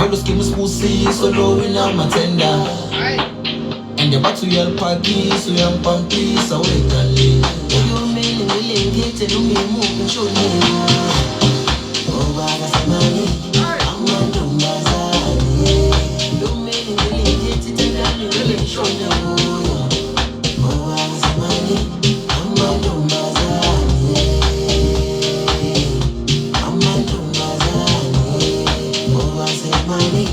Velo schimb spusiso lo inamatenda Ende bathu yaliphakisa uyampampisa wegale Eyomele ngilengithe lumimu ngishone Ngoba kasemani amantombazane Yomele ngilengithe tendani ngilengishone Ngoba kasemani amantombazane Ngoba kasemani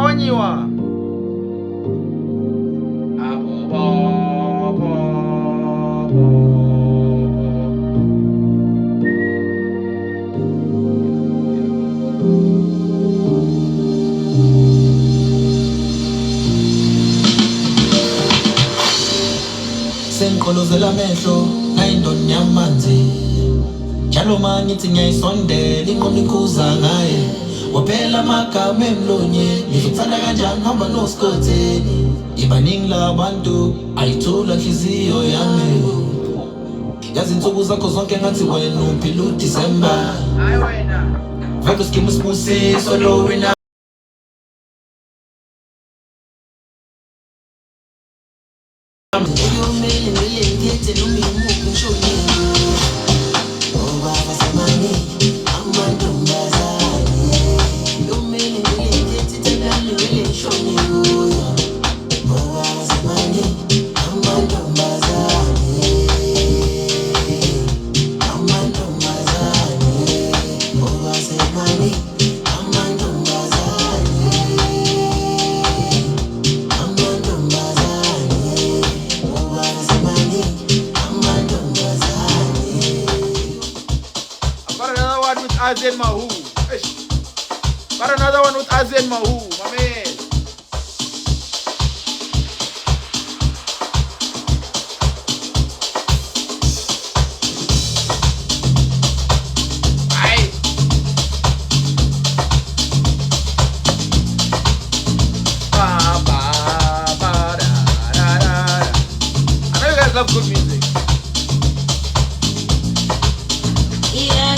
Wanyiwa. Sengiqolozela amehlo ngayindoni yamanzi Njalo mangithi ngiyayisondela inqondo ikhuza ngaye Waphela amagama emlonyeni Ngizokuthanda kanjani hamba nosikhotheni Ibaningi labantu ayithula inhliziyo yami Yazi insuku zakho zonke ngathi wena uphila uDisemba Vele schimb spusiso lo wina Eyomele ngilengithe lumimu ngishone Ngoba kasemani amantombazane Yomele ngilengithe tendani ngilengishone Ngoba kasemani amantombazane Ngoba kasemani Azen Mahu. Got another one with Azen Mahu, my man. Aye. Ba, ba, ba, da, da, da. I know you guys love good music. Yeah.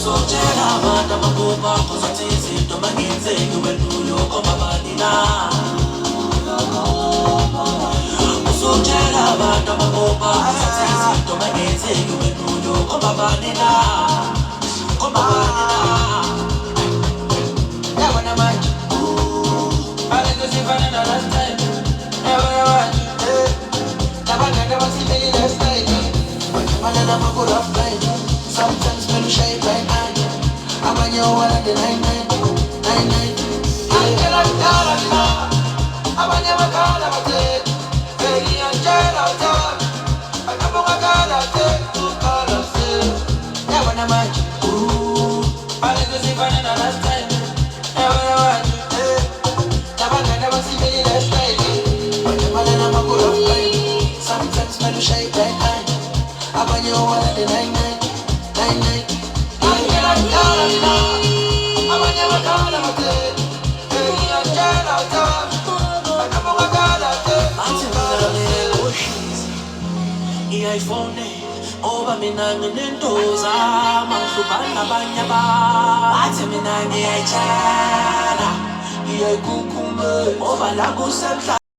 Sotela bana makuba kuzothi izinto mangenzeki wena uyoko mabalina Sometimes men shape like I am your one and the 99. I get like that. I'm a never call about it. Hey, I'm jail out there. I come on, I got it. To call us. Never know much. I like to see fun in the last time. Never know what you did. Never see me last night. But the man I'm a good of time. Sometimes men shape like I am your one and the 99. iPhone oba mina nginendoza manhlupana abanye bathi mina ngiyayitshana ngiyayikukhume oba la kusemhlaba